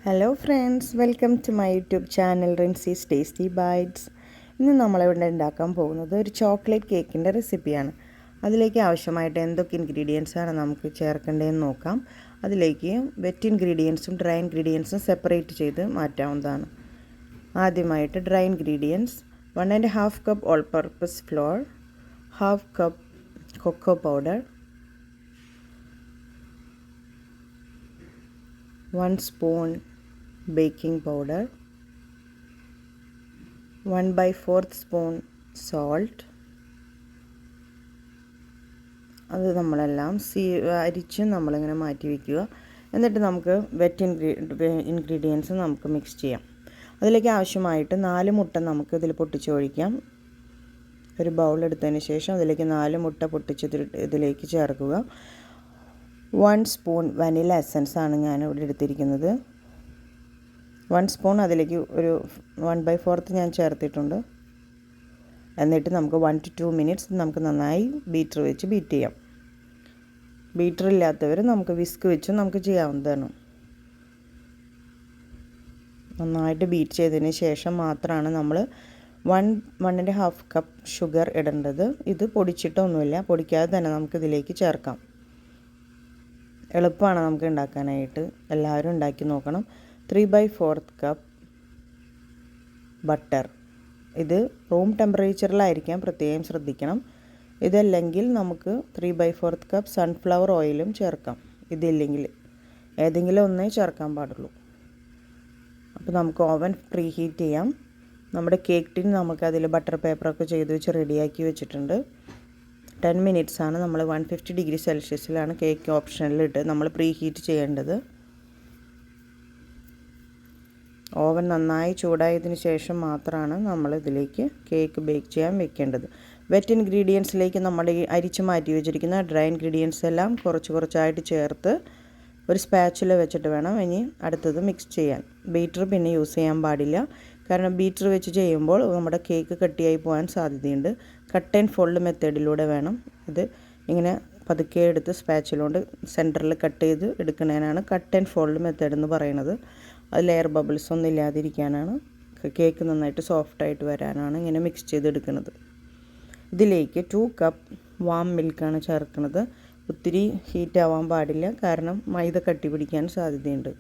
Hello friends, welcome to my YouTube channel Rinsi's Tasty Bites. ഇന്ന് നമ്മളിവിടെ ഉണ്ടാക്കാൻ പോകുന്നത് ഒരു ചോക്ലേറ്റ് കേക്കിൻ്റെ റെസിപ്പിയാണ്. അതിലേക്ക് ആവശ്യമായിട്ട് എന്തൊക്കെ ഇൻഗ്രീഡിയൻസാണ് നമുക്ക് ചേർക്കേണ്ടതെന്ന് നോക്കാം. അതിലേക്ക് വെറ്റ് ഇൻഗ്രീഡിയൻസും ഡ്രൈ ഇൻഗ്രീഡിയൻസും സെപ്പറേറ്റ് ചെയ്ത് മാറ്റാവുന്നതാണ്. ആദ്യമായിട്ട് dry ingredients 1½ cup all purpose flour, half cup cocoa powder, 1 spoon baking powder, 1/4 spoon salt. അത് നമ്മളെല്ലാം അരിച്ച് നമ്മളിങ്ങനെ മാറ്റി വയ്ക്കുക. എന്നിട്ട് നമുക്ക് വെറ്റ് ഇൻഗ്രീഡിയൻസ് നമുക്ക് മിക്സ് ചെയ്യാം. അതിലേക്ക് ആവശ്യമായിട്ട് 4 മുട്ട നമുക്ക് ഇതിൽ പൊട്ടിച്ചൊഴിക്കാം. ഒരു ബൗൾ എടുത്തതിന് ശേഷം അതിലേക്ക് 4 മുട്ട പൊട്ടിച്ച് ഇതിലേക്ക് ചേർക്കുക. 1 സ്പൂൺ വനില എസൻസ് ആണ് ഞാൻ ഇവിടെ എടുത്തിരിക്കുന്നത്. 1 സ്പൂൺ അതിലേക്ക് ഒരു 1/4 ഞാൻ ചേർത്തിട്ടുണ്ട്. എന്നിട്ട് നമുക്ക് 1 to 2 മിനിറ്റ്സ് നമുക്ക് നന്നായി ബീറ്റർ വെച്ച് ബീറ്റ് ചെയ്യാം. ബീറ്റർ ഇല്ലാത്തവർ നമുക്ക് വിസ്ക് വെച്ച് നമുക്ക് ചെയ്യാവുന്നതാണ്. നന്നായിട്ട് ബീറ്റ് ചെയ്തതിന് ശേഷം മാത്രമാണ് നമ്മൾ 1.5 കപ്പ് ഷുഗർ ഇടേണ്ടത്. ഇത് പൊടിച്ചിട്ടൊന്നുമില്ല, പൊടിക്കാതെ തന്നെ നമുക്കിതിലേക്ക് ചേർക്കാം. എളുപ്പമാണ് നമുക്ക് ഉണ്ടാക്കാനായിട്ട്, എല്ലാവരും ഉണ്ടാക്കി നോക്കണം. 3/4 കപ്പ് ബട്ടർ. ഇത് റൂം ടെമ്പറേച്ചറിലായിരിക്കാം, പ്രത്യേകം ശ്രദ്ധിക്കണം. ഇതല്ലെങ്കിൽ നമുക്ക് 3/4 കപ്പ് സൺഫ്ലവർ ഓയിലും ചേർക്കാം. ഇതില്ലെങ്കിൽ ഏതെങ്കിലും ഒന്നേ ചേർക്കാൻ പാടുള്ളൂ. അപ്പോൾ നമുക്ക് ഓവൻ പ്രീ ഹീറ്റ് ചെയ്യാം. നമ്മുടെ കേക്ക് ടിൻ നമുക്കതിൽ ബട്ടർ പേപ്പറൊക്കെ ചെയ്ത് വെച്ച് റെഡിയാക്കി വെച്ചിട്ടുണ്ട്. 10 മിനിറ്റ്സ് ആണ്. നമ്മൾ 150 ഡിഗ്രി സെൽഷ്യസിലാണ് കേക്ക് ഓപ്ഷനിലിട്ട് നമ്മൾ പ്രീ ഹീറ്റ് ചെയ്യേണ്ടത്. ഓവൻ നന്നായി ചൂടായതിന് ശേഷം മാത്രമാണ് നമ്മൾ ഇതിലേക്ക് കേക്ക് ബേക്ക് ചെയ്യാൻ വെക്കേണ്ടത്. വെറ്റ് ഇൻഗ്രീഡിയൻസിലേക്ക് നമ്മൾ ഈ അരിച്ച് മാറ്റി വെച്ചിരിക്കുന്ന ഡ്രൈ ഇൻഗ്രീഡിയൻസ് എല്ലാം കുറച്ചായിട്ട് ചേർത്ത് ഒരു സ്പാച്ചുല വെച്ചിട്ട് വേണം ഇനി അടുത്തത് മിക്സ് ചെയ്യാൻ. ബീറ്റർ പിന്നെ യൂസ് ചെയ്യാൻ പാടില്ല, കാരണം ബീറ്റർ വെച്ച് ചെയ്യുമ്പോൾ നമ്മുടെ കേക്ക് കട്ടിയായി പോകാൻ സാധ്യതയുണ്ട്. കട്ട് ആൻഡ് ഫോൾഡ് മെത്തേഡിലൂടെ വേണം ഇത്. ഇങ്ങനെ പതുക്കെ എടുത്ത് സ്പാച്ചിലുകൊണ്ട് സെൻറ്ററിൽ കട്ട് ചെയ്ത് എടുക്കുന്നതിനാണ് കട്ട് ആൻഡ് ഫോൾഡ് മെത്തേഡ് എന്ന് പറയുന്നത്. അതിൽ എയർ ബബിൾസ് ഒന്നും ഇല്ലാതിരിക്കാനാണ്, കേക്ക് നന്നായിട്ട് സോഫ്റ്റായിട്ട് വരാനാണ് ഇങ്ങനെ മിക്സ് ചെയ്തെടുക്കുന്നത്. ഇതിലേക്ക് 2 കപ്പ് വാം മിൽക്കാണ് ചേർക്കുന്നത്. ഒത്തിരി ഹീറ്റ് ആവാൻ പാടില്ല, കാരണം മൈദ കട്ടി പിടിക്കാൻ സാധ്യതയുണ്ട്.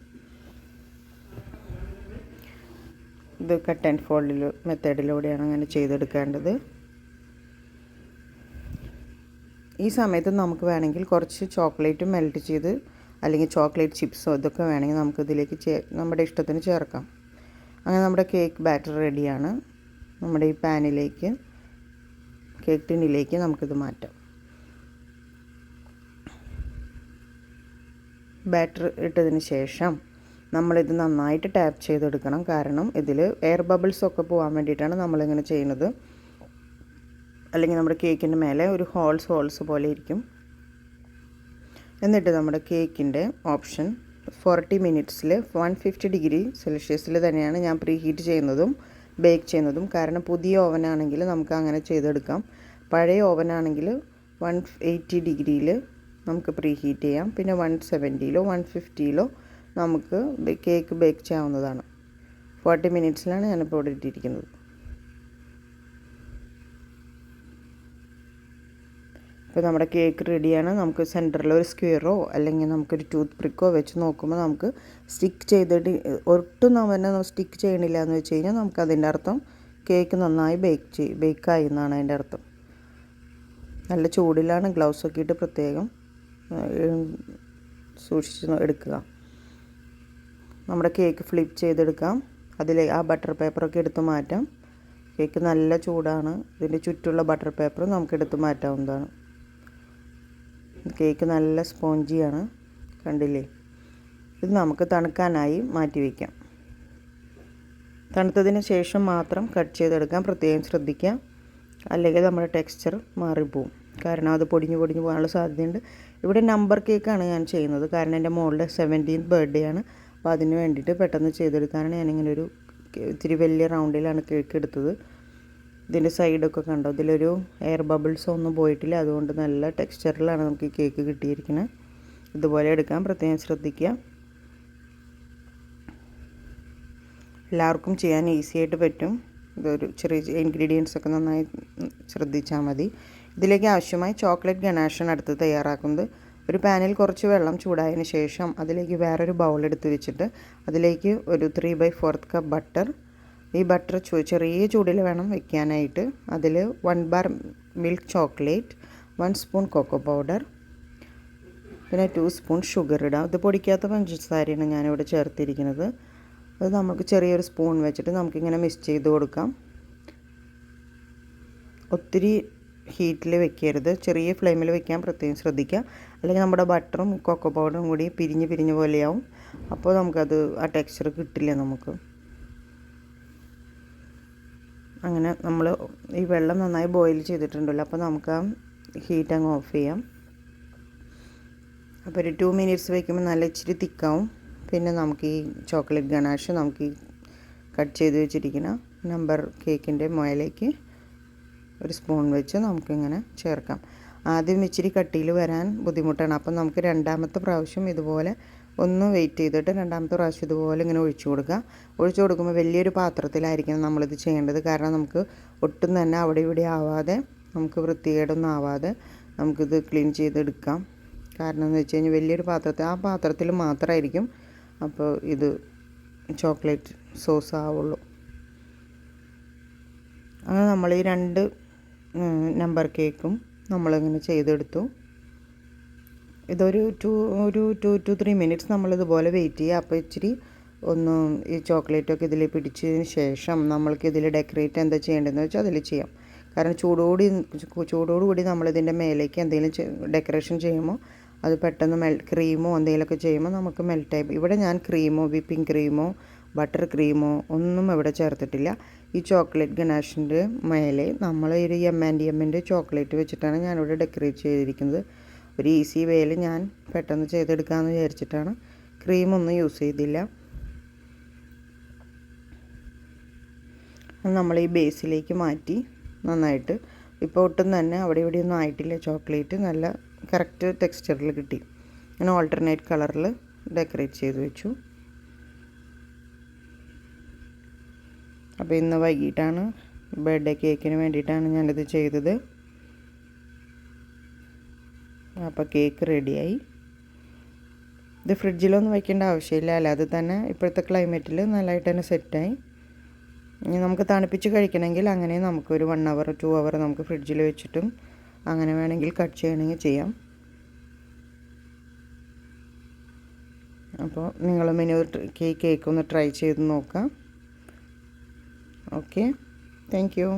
ഇത് കട്ട് ആൻഡ് ഫോൾഡ് മെത്തേഡിലൂടെയാണ് അങ്ങനെ ചെയ്തെടുക്കേണ്ടത്. ഈ സമയത്ത് നമുക്ക് വേണമെങ്കിൽ കുറച്ച് ചോക്ലേറ്റ് മെൽറ്റ് ചെയ്ത് അല്ലെങ്കിൽ ചോക്ലേറ്റ് ചിപ്സോ ഇതൊക്കെ വേണമെങ്കിൽ നമുക്കിതിലേക്ക് നമ്മുടെ ഇഷ്ടത്തിന് ചേർക്കാം. അങ്ങനെ നമ്മുടെ കേക്ക് ബാറ്റർ റെഡിയാണ്. നമ്മുടെ ഈ പാനിലേക്ക്, കേക്ക് ടിന്നിലേക്ക് നമുക്കിത് മാറ്റാം. ബാറ്റർ ഇട്ടതിന് ശേഷം നമ്മളിത് നന്നായിട്ട് ടാപ്പ് ചെയ്തെടുക്കണം, കാരണം ഇതിൽ എയർ ബബിൾസൊക്കെ പോകാൻ വേണ്ടിയിട്ടാണ് നമ്മളിങ്ങനെ ചെയ്യുന്നത്. അല്ലെങ്കിൽ നമ്മുടെ കേക്കിൻ്റെ മേലെ ഒരു ഹോൾസ് പോലെ ഇരിക്കും. എന്നിട്ട് നമ്മുടെ കേക്കിൻ്റെ ഓപ്ഷൻ 40 മിനിറ്റ്സിൽ 150 ഡിഗ്രി സെൽഷ്യസിൽ തന്നെയാണ് ഞാൻ പ്രീ ഹീറ്റ് ചെയ്യുന്നതും ബേക്ക് ചെയ്യുന്നതും. കാരണം പുതിയ ഓവനാണെങ്കിൽ നമുക്ക് അങ്ങനെ ചെയ്തെടുക്കാം. പഴയ ഓവനാണെങ്കിൽ 180 ഡിഗ്രിയിൽ നമുക്ക് പ്രീ ഹീറ്റ് ചെയ്യാം. പിന്നെ 170-ലോ 150-ലോ നമുക്ക് കേക്ക് ബേക്ക് ചെയ്യാവുന്നതാണ്. 40 മിനിറ്റ്സിലാണ് ഞാനിപ്പോൾ ഇവിടെ ഇട്ടിരിക്കുന്നത്. ഇപ്പോൾ നമ്മുടെ കേക്ക് റെഡിയാണ്. നമുക്ക് സെൻറ്ററിൽ ഒരു സ്ക്വയറോ അല്ലെങ്കിൽ നമുക്കൊരു ടൂത്ത് പിക്കോ വെച്ച് നോക്കുമ്പോൾ നമുക്ക് സ്റ്റിക്ക് ചെയ്തിട്ട് ഒട്ടും തന്നെ സ്റ്റിക്ക് ചെയ്യണില്ല എന്ന് വെച്ച് കഴിഞ്ഞാൽ നമുക്ക് അതിൻ്റെ അർത്ഥം കേക്ക് നന്നായി ബേക്കായി എന്നാണ് അതിൻ്റെ അർത്ഥം. നല്ല ചൂടിലാണ്, ഗ്ലൗസൊക്കെ ഇട്ട് പ്രത്യേകം സൂക്ഷിച്ച് എടുക്കുക. നമ്മുടെ കേക്ക് ഫ്ലിപ്പ് ചെയ്തെടുക്കാം. അതിൽ ആ ബട്ടർ പേപ്പറൊക്കെ എടുത്ത് മാറ്റാം. കേക്ക് നല്ല ചൂടാണ്. ഇതിൻ്റെ ചുറ്റുള്ള ബട്ടർ പേപ്പർ നമുക്ക് എടുത്ത് മാറ്റാവുന്നതാണ്. കേക്ക് നല്ല സ്പോഞ്ചിയാണ്, കണ്ടില്ലേ? ഇത് നമുക്ക് തണുക്കാനായി മാറ്റി വയ്ക്കാം. തണുത്തതിന് ശേഷം മാത്രം കട്ട് ചെയ്തെടുക്കാൻ പ്രത്യേകം ശ്രദ്ധിക്കുക, അല്ലെങ്കിൽ നമ്മുടെ ടെക്സ്ചർ മാറിപ്പോവും, കാരണം അത് പൊടിഞ്ഞു പോകാനുള്ള സാധ്യതയുണ്ട്. ഇവിടെ നമ്പർ കേക്കാണ് ഞാൻ ചെയ്യുന്നത്, കാരണം എൻ്റെ മോളുടെ 17th ബർത്ത്ഡേ ആണ്. അപ്പോൾ അതിന് വേണ്ടിയിട്ട് പെട്ടെന്ന് ചെയ്തെടുക്കാനാണ് ഞാനിങ്ങനെ ഒരു ഇത്തിരി വലിയ റൗണ്ടിലാണ് കേക്ക് എടുത്തത്. ഇതിൻ്റെ സൈഡൊക്കെ കണ്ടോ, ഇതിലൊരു എയർ ബബിൾസോ ഒന്നും പോയിട്ടില്ല. അതുകൊണ്ട് നല്ല ടെക്സ്ചറിലാണ് നമുക്ക് ഈ കേക്ക് കിട്ടിയിരിക്കുന്നത്. ഇതുപോലെ എടുക്കാൻ പ്രത്യേകം ശ്രദ്ധിക്കുക. എല്ലാവർക്കും ചെയ്യാൻ ഈസി ആയിട്ട് പറ്റും. ഇതൊരു ചെറിയ ഇൻഗ്രീഡിയൻസ് ഒക്കെ നന്നായി ശ്രദ്ധിച്ചാൽ മതി. ഇതിലേക്ക് ആവശ്യമായി ചോക്ലേറ്റ് ഗനാഷാണ് അടുത്ത് തയ്യാറാക്കുന്നത്. ഒരു പാനിൽ കുറച്ച് വെള്ളം ചൂടായതിന് ശേഷം അതിലേക്ക് വേറൊരു ബൗൾ എടുത്ത് വെച്ചിട്ട് അതിലേക്ക് ഒരു 3/4 കപ്പ് ബട്ടർ. ഈ ബട്ടർ ചെറിയ ചൂടിൽ വേണം വെക്കാനായിട്ട്. അതിൽ 1 bar milk chocolate, 1 spoon cocoa powder, പിന്നെ 2 സ്പൂൺ ഷുഗർ ഇടാം. ഇത് പൊടിക്കാത്ത പഞ്ചസാരയാണ് ഞാനിവിടെ ചേർത്തിരിക്കുന്നത്. അത് നമുക്ക് ചെറിയൊരു സ്പൂൺ വെച്ചിട്ട് നമുക്കിങ്ങനെ മിക്സ് ചെയ്ത് കൊടുക്കാം. ഒത്തിരി ഹീറ്റിൽ വെക്കരുത്, ചെറിയ ഫ്ലെയിമിൽ വെക്കാൻ പ്രത്യേകം ശ്രദ്ധിക്കുക. അല്ലെങ്കിൽ നമ്മുടെ ബട്ടറും കൊക്കോ പൗഡറും കൂടി പിരിഞ്ഞ് പോലെയാവും. അപ്പോൾ നമുക്കത് ആ ടെക്സ്ചർ കിട്ടില്ല നമുക്ക്. അങ്ങനെ നമ്മൾ ഈ വെള്ളം നന്നായി ബോയിൽ ചെയ്തിട്ടുണ്ടല്ലോ, അപ്പോൾ നമുക്ക് ആ ഹീറ്റ് അങ്ങ് ഓഫ് ചെയ്യാം. അപ്പോൾ ഒരു 2 മിനിറ്റ്സ് വയ്ക്കുമ്പോൾ നല്ല ഇച്ചിരി തിക്കാവും. പിന്നെ നമുക്ക് ഈ ചോക്ലേറ്റ് ഗനാഷ് നമുക്ക് ഈ കട്ട് ചെയ്ത് വെച്ചിരിക്കുന്ന നമ്പർ കേക്കിൻ്റെ മുകളിലേക്ക് ഒരു സ്പൂൺ വെച്ച് നമുക്കിങ്ങനെ ചേർക്കാം. ആദ്യം ഇച്ചിരി കട്ടിയിൽ വരാൻ ബുദ്ധിമുട്ടാണ്. അപ്പം നമുക്ക് രണ്ടാമത്തെ പ്രാവശ്യം ഇതുപോലെ ഒന്ന് വെയിറ്റ് ചെയ്തിട്ട് രണ്ടാമത്തെ പ്രാവശ്യം ഇതുപോലെ ഇങ്ങനെ ഒഴിച്ചു കൊടുക്കുമ്പോൾ വലിയൊരു പാത്രത്തിലായിരിക്കണം നമ്മളിത് ചെയ്യേണ്ടത്. കാരണം നമുക്ക് ഒട്ടും തന്നെ അവിടെ ഇവിടെ ആവാതെ, നമുക്ക് വൃത്തികേടൊന്നും ആവാതെ നമുക്കിത് ക്ലീൻ ചെയ്തെടുക്കാം. കാരണം എന്ന് വെച്ച് കഴിഞ്ഞാൽ വലിയൊരു പാത്രത്തിൽ മാത്രമായിരിക്കും അപ്പോൾ ഇത് ചോക്ലേറ്റ് സോസ് ആവുള്ളൂ. അങ്ങനെ നമ്മൾ ഈ 2 നമ്പർ കേക്കും നമ്മളിങ്ങനെ ചെയ്തെടുത്തു. ഇതൊരു 2 to 3 മിനിറ്റ്സ് നമ്മളിതുപോലെ വെയിറ്റ് ചെയ്യുക. അപ്പോൾ ഇച്ചിരി ഒന്ന് ഈ ചോക്ലേറ്റൊക്കെ ഇതിൽ പിടിച്ചതിന് ശേഷം നമ്മൾക്കിതിൽ ഡെക്കറേറ്റ് എന്താ ചെയ്യേണ്ടതെന്ന് വെച്ചാൽ അതിൽ ചെയ്യാം. കാരണം ചൂടോടുകൂടി നമ്മളിതിൻ്റെ മേലേക്ക് എന്തെങ്കിലും ഡെക്കറേഷൻ ചെയ്യുമ്പോൾ അത് പെട്ടെന്ന് ക്രീമോ എന്തെങ്കിലുമൊക്കെ ചെയ്യുമ്പോൾ നമുക്ക് മെൽറ്റായി. ഇവിടെ ഞാൻ ക്രീമോ വിപ്പിംഗ് ക്രീമോ ബട്ടർ ക്രീമോ ഒന്നും ഇവിടെ ചേർത്തിട്ടില്ല. ഈ ചോക്ലേറ്റ് ഗനാഷിൻ്റെ മേലെ നമ്മൾ ഒരു M&Mൻ്റെ ചോക്ലേറ്റ് വെച്ചിട്ടാണ് ഞാനിവിടെ ഡെക്കറേറ്റ് ചെയ്തിരിക്കുന്നത്. ഒരു ഈസി വേയിൽ ഞാൻ പെട്ടെന്ന് ചെയ്തെടുക്കാമെന്ന് വിചാരിച്ചിട്ടാണ്. ക്രീമൊന്നും യൂസ് ചെയ്തില്ല. നമ്മൾ ഈ ബേസിലേക്ക് മാറ്റി നന്നായിട്ട്, ഇപ്പോൾ ഒട്ടും തന്നെ അവിടെ ഇവിടെ ഒന്നും ആയിട്ടില്ല. ചോക്ലേറ്റ് നല്ല കറക്റ്റ് ടെക്സ്ചറിൽ കിട്ടി. അങ്ങനെ ഓൾട്ടർനേറ്റ് കളറിൽ ഡെക്കറേറ്റ് ചെയ്ത് വെച്ചു. അപ്പോൾ ഇന്ന് വൈകിട്ടാണ് ബർത്ത്ഡേ കേക്കിന് വേണ്ടിയിട്ടാണ് ഞാനിത് ചെയ്തത്. അപ്പോൾ കേക്ക് റെഡിയായി. ഇത് ഫ്രിഡ്ജിലൊന്നും വയ്ക്കേണ്ട ആവശ്യമില്ല, അല്ലാതെ തന്നെ ഇപ്പോഴത്തെ ക്ലൈമറ്റിൽ നല്ലതായിട്ട് തന്നെ സെറ്റായി. ഇനി നമുക്ക് തണുപ്പിച്ച് കഴിക്കണമെങ്കിൽ അങ്ങനെ നമുക്കൊരു 1 hour 2 hour നമുക്ക് ഫ്രിഡ്ജിൽ വെച്ചിട്ടും അങ്ങനെ വേണമെങ്കിൽ കട്ട് ചെയ്യണമെങ്കിൽ ചെയ്യാം. അപ്പോൾ നിങ്ങളും ഇനി കേക്ക് ഒന്ന് ട്രൈ ചെയ്ത് നോക്കാം. Okay, thank you.